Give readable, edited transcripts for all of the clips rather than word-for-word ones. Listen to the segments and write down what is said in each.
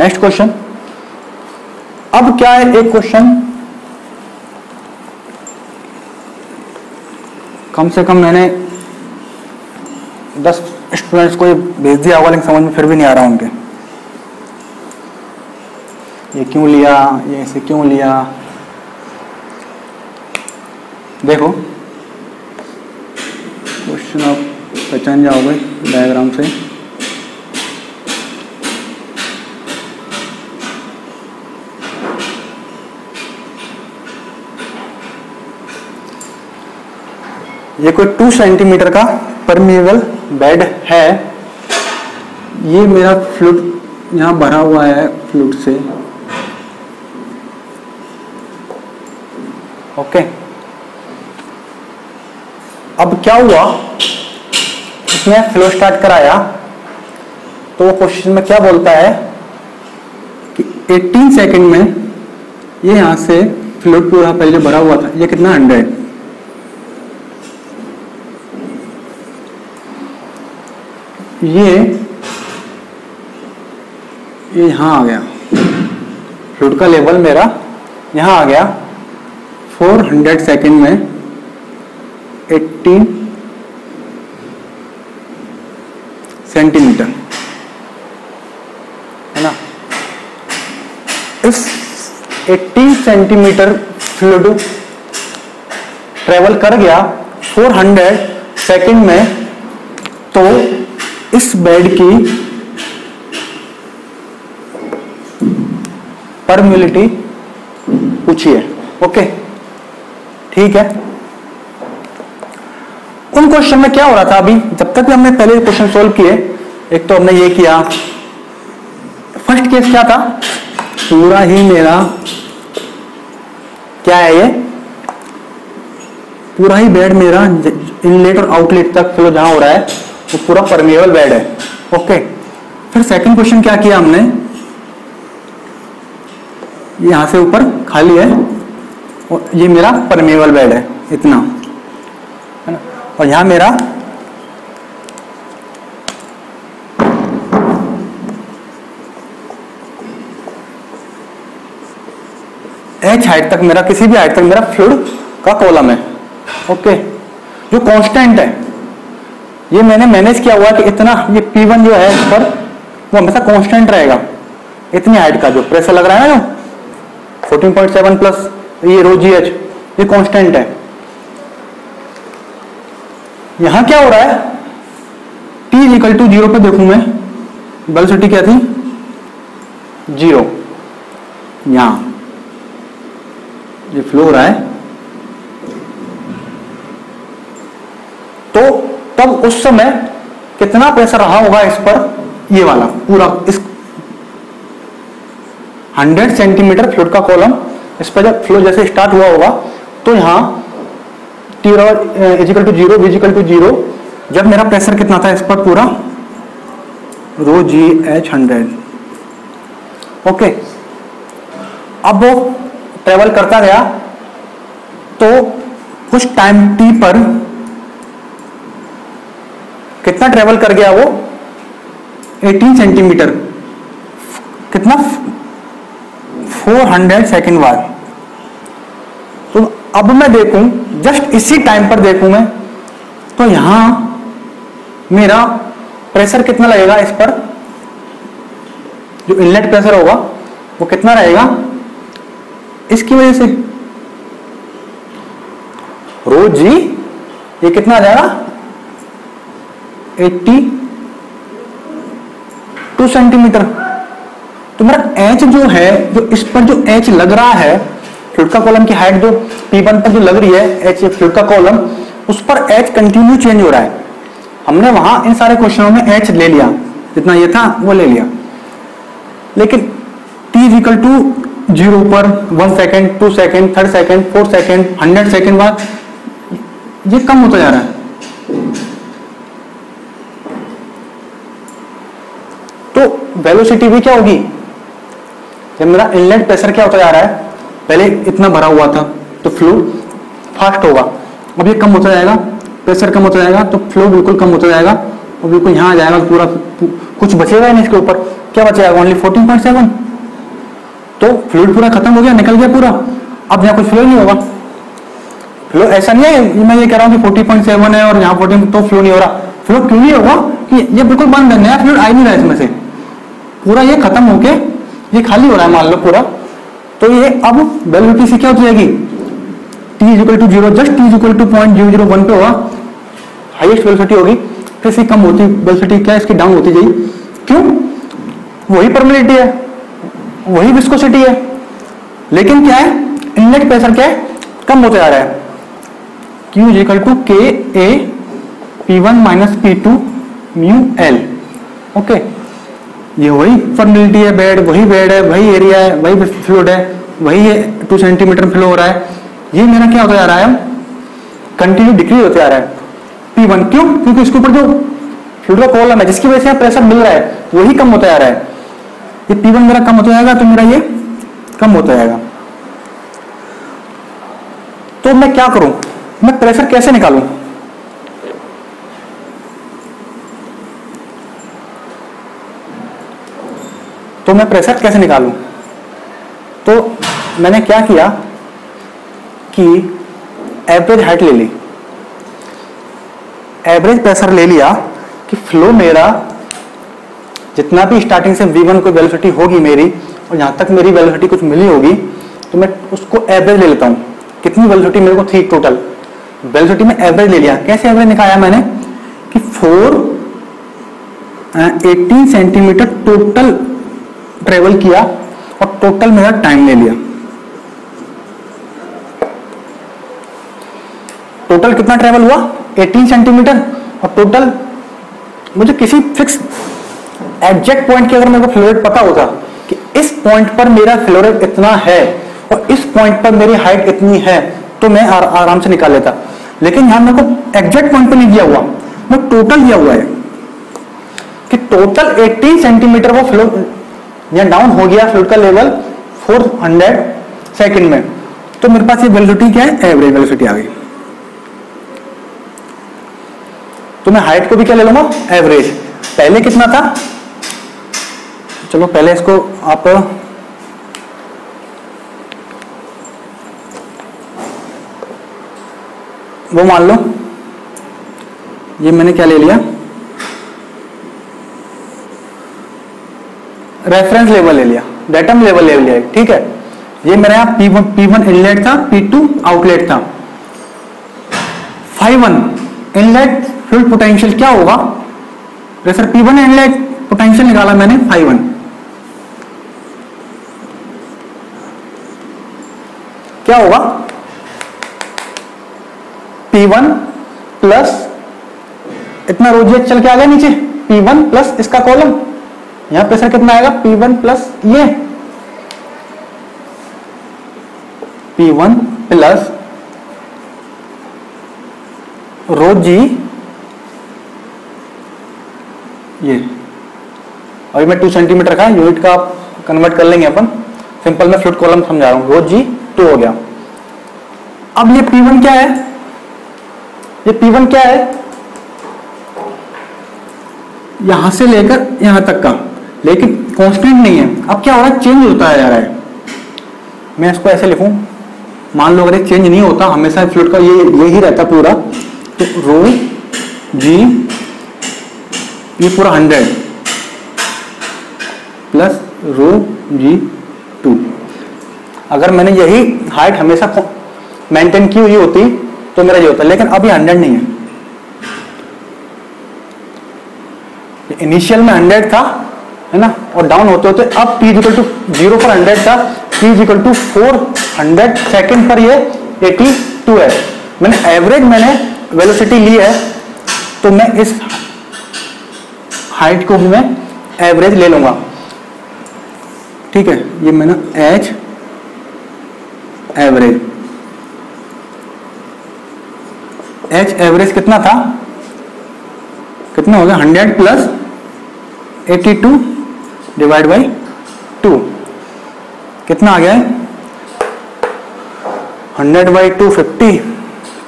Next question. अब क्या है, एक क्वेश्चन कम से कम मैंने 10 स्टूडेंट्स को ये भेज दिया होगा, लेकिन समझ में फिर भी नहीं आ रहा उनके, ये क्यों लिया, ये ऐसे क्यों लिया। देखो क्वेश्चन आप पहचान जाओगे डायग्राम से। ये कोई 2 सेंटीमीटर का परमिएबल बेड है। ये मेरा फ्लूइड यहाँ भरा हुआ है फ्लूइड से, ओके। अब क्या हुआ, इसने फ्लो स्टार्ट कराया तो वो क्वेश्चन में क्या बोलता है कि 18 सेकंड में ये यहां से फ्लूइड पूरा पहले जो भरा हुआ था ये कितना 100, ये यहां आ गया, फ्लूइड का लेवल मेरा यहां आ गया 400 सेकंड में 18 सेंटीमीटर, है ना। इस 18 सेंटीमीटर फ्लूइड ट्रेवल कर गया 400 सेकंड में, तो इस बेड की परमिबिलिटी पूछिए, ओके ठीक है। उन क्वेश्चन में क्या हो रहा था, अभी जब तक भी हमने पहले क्वेश्चन सोल्व किए, एक तो हमने ये किया, फर्स्ट केस क्या था, पूरा ही मेरा क्या है, ये पूरा ही बेड मेरा इनलेट और आउटलेट तक फ्लो जहां हो रहा है वो पूरा परमिएबल बेड है, ओके। फिर सेकंड क्वेश्चन क्या किया हमने, यहां से ऊपर खाली है और ये मेरा परमिएबल बेड है इतना, है ना, और यहां मेरा h हाइट तक मेरा, किसी भी हाइट तक मेरा फ्लूइड का कॉलम है, ओके। जो कांस्टेंट है ये मैंने मैनेज किया हुआ कि इतना, ये P1 जो है इस पर वो हमेशा कांस्टेंट रहेगा, इतनी हाइट का जो प्रेशर लग रहा है ना 14.7 प्लस ये रो GH, ये कांस्टेंट है। यहां क्या हो रहा है, T इक्वल टू 0 पे देखूं मैं, वेलोसिटी क्या थी 0, यहां ये फ्लो हो रहा है, तो तब उस समय कितना प्रेशर रहा होगा इस पर, ये वाला पूरा इस 100 सेंटीमीटर फ्लूइड का कॉलम, इस पर जब फ्लो जैसे स्टार्ट हुआ होगा तो यहां T equal to 0, V equal to 0, जब मेरा प्रेशर कितना था इस पर पूरा रो GH 100, ओके। अब वो ट्रेवल करता गया तो कुछ टाइम T पर कितना ट्रेवल कर गया वो 18 सेंटीमीटर, कितना 400 सेकंड बाद। तो अब मैं देखूं, जस्ट इसी टाइम पर देखूं मैं, तो यहां मेरा प्रेशर कितना लगेगा इस पर, जो इनलेट प्रेशर होगा वो कितना रहेगा, इसकी वजह से रो जी ये कितना आ जाएगा 82 सेंटीमीटर। तो मेरा H जो है, जो इस पर जो H लग रहा है, फ्लूइड का कॉलम की हाइट जो P1 पर जो लग रही है H फ्लूइड का कॉलम, उस पर H कंटिन्यू चेंज हो रहा है। हमने वहां इन सारे क्वेश्चनों में H ले लिया, जितना ये था वो ले लिया, लेकिन T इक्वल टू 0 पर 1 second, 2 second, 3rd second, 4th second, 100 second बाद ये कम होता जा रहा है। तो वेलोसिटी भी क्या होगी, जब मेरा इनलेट प्रेशर क्या होता जा रहा है, पहले इतना भरा हुआ था तो फ्लो फास्ट होगा, अब ये कम होता जाएगा, प्रेशर कम होता जाएगा तो फ्लो बिल्कुल कम होता जाएगा, और बिल्कुल यहाँ आ जाएगा, पूरा कुछ बचेगा नहीं इसके ऊपर, क्या बचेगा, ओनली 14.7। तो फ्लूइड पूरा खत्म हो गया, निकल गया पूरा, अब यहाँ कुछ फ्लो नहीं होगा। फ्लो ऐसा नहीं है मैं ये कह रहा हूँ कि 40.7 है और यहाँ 14, तो फ्लो नहीं हो रहा। फ्लो क्यों नहीं होगा कि ये बिल्कुल बंद है, नया फ्लूइड आ ही नहीं रहा है इसमें से, पूरा ये खत्म होके ये खाली हो रहा है मान लो पूरा। तो ये अब वेलोसिटी से क्या हो जाएगी, t equal to 0, just t equal to 0.001 पे होगा, हाईएस्ट वेलोसिटी होगी। फिर से कम होती वेलोसिटी क्या इसकी डाउन होती जाएगी, क्यों, वही परमिलिटी है, वही विस्कोसिटी है, लेकिन क्या है इनलेट प्रेशर क्या है, कम होते जा रहा है। Q equal to K A P1 minus P2 mu L। Okay, ये वही परमिलिटी है, बेड वही बेड है, वही एरिया है, वही फ्लूइड है, वही है 2 सेंटीमीटर फ्लो हो रहा है। ये मेरा क्या होता जा रहा है, कंटिन्यू डिक्रीज होते जा रहा है P1, क्यों, क्योंकि इसके ऊपर जो फ्लूइड का कॉलम है जिसकी वजह से प्रेशर मिल रहा है वही कम होता जा रहा है। ये P1 मेरा कम होता जाएगा तो मेरा ये कम होता जाएगा। तो मैं क्या करूं, मैं प्रेशर कैसे निकालूं, तो मैं प्रेशर कैसे निकालूं, तो मैंने क्या किया कि एवरेज हाइट ले ली, एवरेज प्रेशर ले लिया कि फ्लो मेरा जितना भी स्टार्टिंग से V1 को वेलोसिटी होगी मेरी और यहाँ तक मेरी वेलोसिटी कुछ मिली होगी, तो मैं उसको एवरेज ले लेता हूँ, कितनी वेलोसिटी मेरे को थी टोटल वेलोसिटी में एवरेज ले लिया। कैसे एवरेज निकाला मैंने कि 18 सेंटीमीटर टोटल ट्रेवल किया और टोटल मेरा टाइम ले लिया। टोटल कितना ट्रेवल हुआ 18 सेंटीमीटर, और टोटल मुझे किसी फिक्स एग्जैक्ट पॉइंट की अगर मेरे को फ्लो रेट पता होता कि इस पॉइंट पर मेरा फ्लो रेट इतना है और इस पॉइंट पर मेरी हाइट इतनी है, तो मैं आराम से निकाल लेता। लेकिन यहां मेरे को एग्जैक्ट पॉइंट पर नहीं दिया हुआ, मैं टोटल दिया हुआ है कि टोटल 18 सेंटीमीटर वो फ्लो या डाउन हो गया फ्लूइड का लेवल 400 सेकंड में। तो मेरे पास ये वेलोसिटी क्या है, एवरेज वेलोसिटी आ गई। तो मैं हाइट को भी क्या ले लूंगा, एवरेज। पहले कितना था, चलो पहले इसको आप वो मान लो, ये मैंने क्या ले लिया, रेफरेंस लेवल ले लिया, डेटम लेवल ले लिया, ठीक है। ये मेरा यहाँ P1 इनलेट था, P2 आउटलेट था। Phi1 इनलेट फ्लूइड पोटेंशियल क्या होगा, प्रेशर P1 इनलेट पोटेंशियल निकाला मैंने Phi1, क्या होगा P1 प्लस इतना रोजियत चल के आ गया नीचे, P1 प्लस इसका कॉलम, यहां प्रेशर कितना आएगा P1 प्लस ये P1 प्लस रो जी ये, अभी मैं 2 सेंटीमीटर का यूनिट का कन्वर्ट कर लेंगे अपन, सिंपल में फ्लूइड कॉलम समझा रहा हूं, रो जी 2 हो गया। अब ये P1 क्या है, ये P1 क्या है, यहां से लेकर यहां तक का, लेकिन कांस्टेंट नहीं है। अब क्या हो रहा है, चेंज होता है जा रहा है। मैं इसको ऐसे लिखूं, मान लो अगर ये चेंज नहीं होता, हमेशा फ्लूइड का यही रहता पूरा, तो रो जी ये पूरा 100 प्लस रो जी 2। अगर मैंने यही हाइट हमेशा मेंटेन की हुई होती तो मेरा ये होता, लेकिन अभी 100 नहीं है। इनिशियल में 100 था, है ना, और डाउन होते होते अब P इक्वल टू 0 पर 100 था, P इक्वल टू 400 सेकेंड पर ये 82 है। मैंने एवरेज वेलोसिटी ली है, तो मैं इस हाइट को भी मैं एवरेज ले लूंगा, ठीक है। ये मैंने एच एवरेज, एच एवरेज कितना था, कितना हो गया 100 प्लस 82 डिवाइड बाई 2, कितना आ गया है 100 बाई 2 50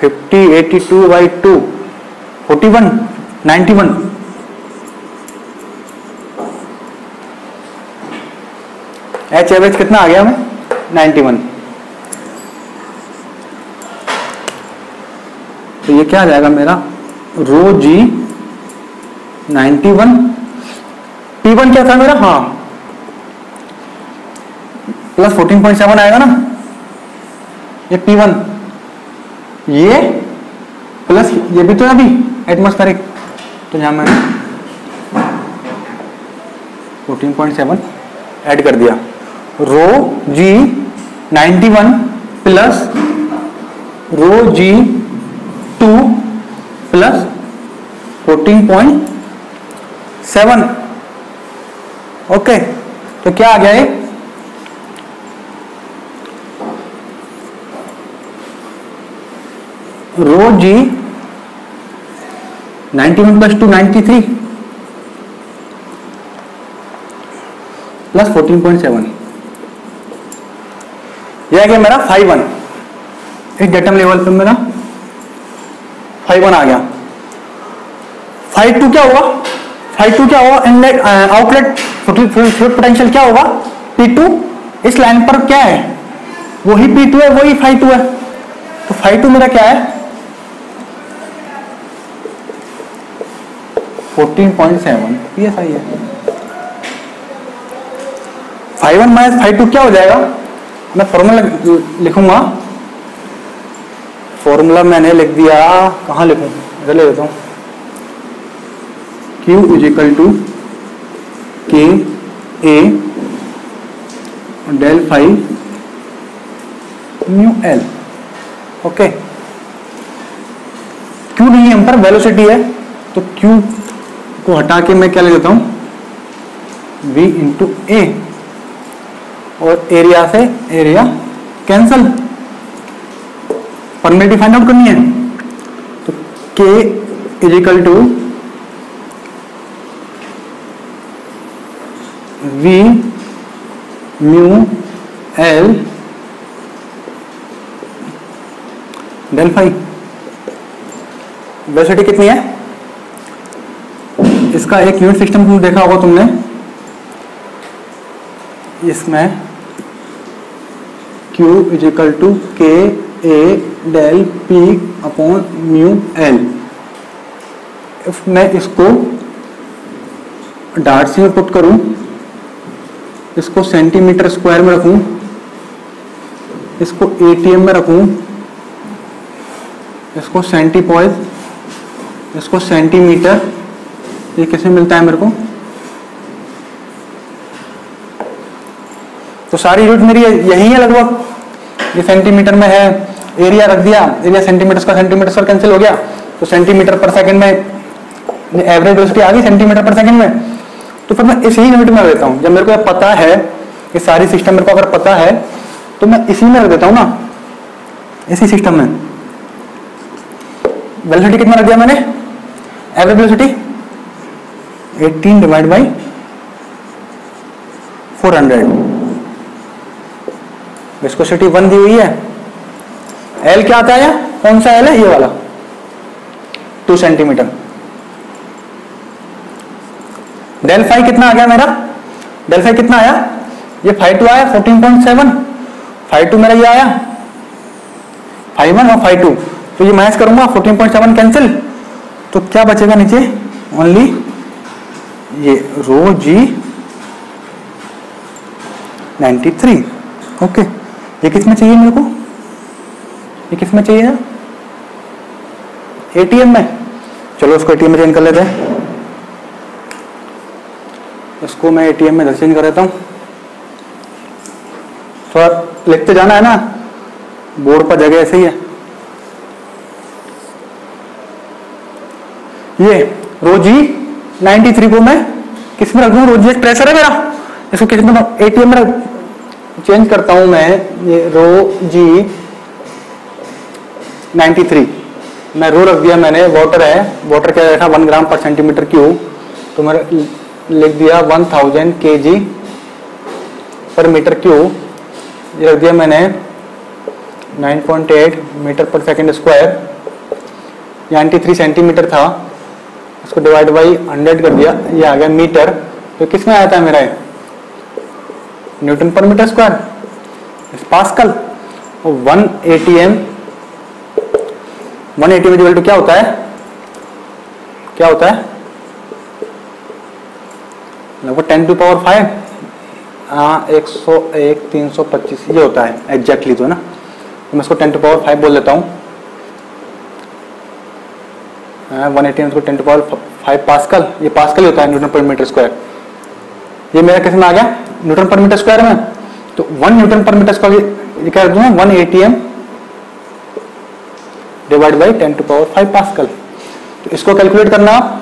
82 बाई 2 41 91 एच एवरेज कितना आ गया हमें 91। तो ये क्या आ जाएगा मेरा रो जी 91। P1 क्या था मेरा, हाँ प्लस 14.7 आएगा ना, ये P1, ये प्लस ये भी तो है अभी एटमॉस्फेरिक, तो यहां मैंने 14.7 ऐड कर दिया। रो जी 91 प्लस रो जी 2 प्लस 14.7। ओके, तो क्या आ गया ये रो जी 91 प्लस 2 93 प्लस 14.7, यह आ गया मेरा 5.1। इस डेटम लेवल पे मेरा 5.1 आ गया। 5.2 क्या होगा, 5.2 क्या होगा, इनलेट आउटलेट फ्लूइड पोटेंशियल क्या होगा P2। इस लाइन पर क्या है, वही P2 है, वही 5.2 है। तो 5.2 मेरा क्या है 14.7 PSI है। 5.1 माइनस 5.2 क्या हो जाएगा, मैं फॉर्मूला लिखूंगा, फॉर्मूला मैंने लिख दिया, कहाँ लिखूं, इधर ले लेता हूं, Q is equal to K A del five mu L. Okay, Q नहीं है हम पर, वेलोसिटी है, तो Q को हटा के मैं क्या ले लेता हूं V इंटू ए, और एरिया से area cancel, permittivity find out करनी है, तो K is equal to V mu L del five. Velocity कितनी है, इसका एक यूनिट सिस्टम तुम देखा होगा तुमने, इसमें Q is equal to K A del P upon mu L. मैं इसको डार्सी में पुट करूं, इसको सेंटीमीटर स्क्वायर में रखूं, इसको एटीएम में रखूं, इसको सेंटीपॉइज, इसको सेंटीमीटर, ये कैसे मिलता है मेरे को, तो सारी यूनिट मेरी यही है लगभग, ये सेंटीमीटर में है, एरिया रख दिया, एरिया सेंटीमीटर का सेंटीमीटर पर कैंसिल हो गया, तो सेंटीमीटर पर सेकंड में एवरेज वेलोसिटी आ गई सेंटीमीटर पर सेकंड में। तो फिर मैं इसी यूनिट में रख देता हूं, जब मेरे को यह पता है, ये सारी सिस्टम मेरे को अगर पता है तो मैं इसी में रख देता हूं ना, इसी सिस्टम में। वेलोसिटी कितना रख दिया मैंने, average velocity 18 divide by 400, viscosity 1 दी हुई है, एल क्या आता है, कौन सा एल है, ये वाला 2 सेंटीमीटर। डेल फाई कितना आ गया मेरा, डेल फाई कितना आया, ये 5.2 आया 14.7, 5.2 मेरा ये आया 5.1 और 5.2, तो ये माइनस करूंगा 14.7 कैंसिल, तो क्या बचेगा नीचे, ओनली ये रो जी 93। ओके, ये किस में चाहिए मेरे को, ये किस में चाहिए, एटीएम में। चलो उसको एटीएम में चेंज कर लेते हैं, इसको मैं एटीएम में चेंज कर देता हूं। थोड़ा लिखते जाना है ना, बोर्ड पर जगह ऐसे ही है। ये रो जी 93 को मैं किस में रख दूं, रो जी एक प्रेशर है मेरा, इसको किस में एटीएम में चेंज करता हूं मैं, ये रो जी 93 मैं रो रख दिया मैंने, वाटर है, वाटर क्या रखा 1 ग्राम पर सेंटीमीटर क्यूब, तो मैंने लिख दिया 1000 kg पर मीटर क्यूब, ये रख दिया मैंने 9.8 मीटर पर सेकंड स्क्वायर, 93 सेंटीमीटर था, इसको डिवाइड बाई 100 कर दिया, ये आ गया मीटर। तो किस में आया था मेरा, न्यूटन पर मीटर स्क्वायर पास्कल, और 1 ATM 1 ATM इक्वल टू क्या होता है, क्या होता है लगभग 10 टू पावर 5 101 325 ये होता है एग्जैक्टली तो ना, तो मैं इसको 10 टू पावर 5 बोल देता हूँ। 1 ATM को 10 टू पावर 5 पास्कल, ये पास्कल होता है न्यूटन पर मीटर स्क्वायर। ये मेरा किस में आ गया न्यूटन पर मीटर स्क्वायर में, तो 1 न्यूटन पर मीटर स्क्वायर ये कर दूंगा 1 ATM divide by 10 to power 5 pascal. तो इसको कैलकुलेट करना आप,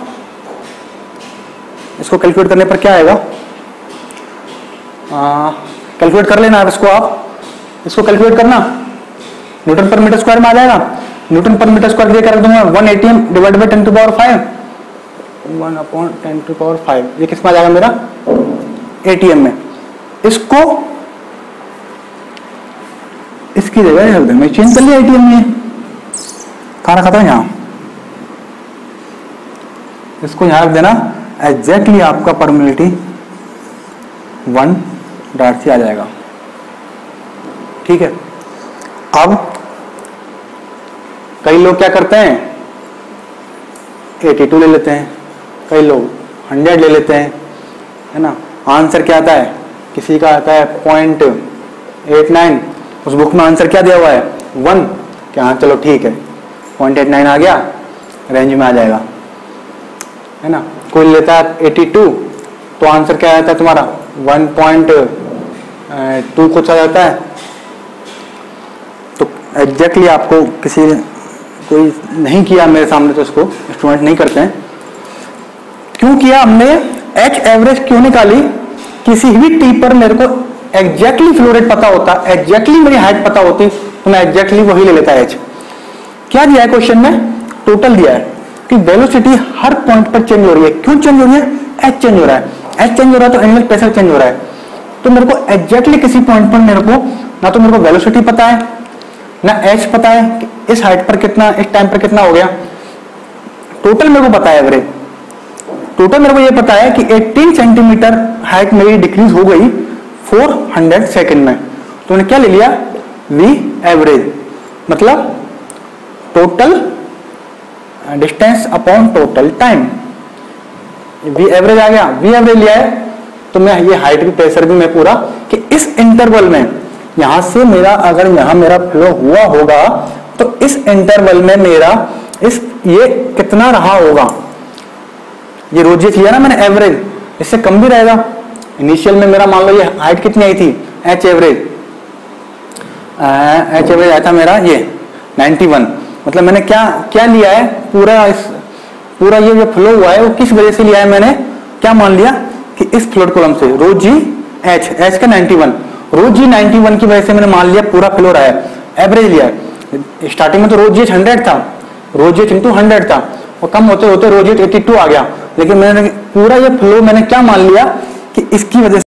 इसको कैलकुलेट करने पर क्या आएगा, कैलकुलेट कर लेना आप इसको, आप इसको कैलकुलेट करना न्यूटन पर मीटर स्क्वायर में आ जाएगा। न्यूटन पर मीटर स्क्वायर कर दूंगा 1 ATM divide by 10 to power 5 1/10 to power 5, ये किस में आ जाएगा मेरा ATM में। इसको इसकी जगह मैं चेंज कर लिया ATM में, कहाँ रखा था यहाँ, इसको यहाँ रख देना, एग्जैक्टली आपका परमिलिटी 1.c आ जाएगा। ठीक है, अब कई लोग क्या करते हैं 82 ले लेते हैं, कई लोग 100 ले लेते हैं, है ना। आंसर क्या आता है, किसी का आता है 0.89, उस बुक में आंसर क्या दिया हुआ है 1, क्या हाँ चलो ठीक है 0.89 आ गया, रेंज में आ जाएगा, है ना। कोई लेता है 82 तो आंसर क्या आता है तुम्हारा 1.2 कुछ आ जाता है। तो एग्जैक्टली आपको किसी ने कोई नहीं किया मेरे सामने तो इसको स्टूडेंट नहीं करते हैं। क्यों किया हमने, एच एवरेज क्यों निकाली, किसी भी टी पर मेरे को एग्जैक्टली फ्लो रेट पता होता, एग्जैक्टली मेरी हाइट पता होती तो मैं एग्जैक्टली वही ले लेता एच। क्या दिया है क्वेश्चन में, टोटल दिया है कि वेलोसिटी हर पॉइंट पर चेंज हो रही है। क्यों चेंज हो रही है, एच चेंज हो रहा है, एच चेंज हो रहा है तो एंगुलर प्रेशर चेंज हो रहा है। तो मेरे को एग्जैक्टली किसी पॉइंट पर मेरे को ना तो मेरे को वेलोसिटी पता है ना एच पता है कि इस हाइट पर कितना, इस टाइम पर कितना हो गया, टोटल मेरे को पता है एवरेज। टोटल मेरे को ये पता है कि 18 सेंटीमीटर हाइट मेरी डिक्रीज हो गई 400 सेकंड में, तो मैंने क्या ले लिया वी एवरेज, मतलब total distance upon total time, V average आ गया। वी एवरेज लिया है तो मैं ये हाइट भी प्रेशर भी मैं पूरा कि इस इंटरवल में यहां से मेरा अगर यहां मेरा फ्लो हुआ होगा तो इस इंटरवल में मेरा इस ये कितना रहा होगा, ये रोज लिया ना मैंने एवरेज, इससे कम भी रहेगा। इनिशियल में मेरा मान लो ये हाइट कितनी आई थी, एच एवरेज आया था मेरा ये 91, मतलब मैंने क्या क्या लिया है पूरा ये जो फ्लो हुआ है वो किस वजह से लिया है, मैंने क्या मान लिया कि इस फ्लोट कॉलम से रो जी एच का 91, रो जी 91 की वजह से मैंने मान लिया पूरा फ्लो रहा है, एवरेज लिया है। स्टार्टिंग में तो रो जी 100 था, रो जी इंटू 100 था, और कम होते होते रो जी 82 आ गया, लेकिन मैंने पूरा ये फ्लो मैंने क्या मान लिया कि इसकी वजह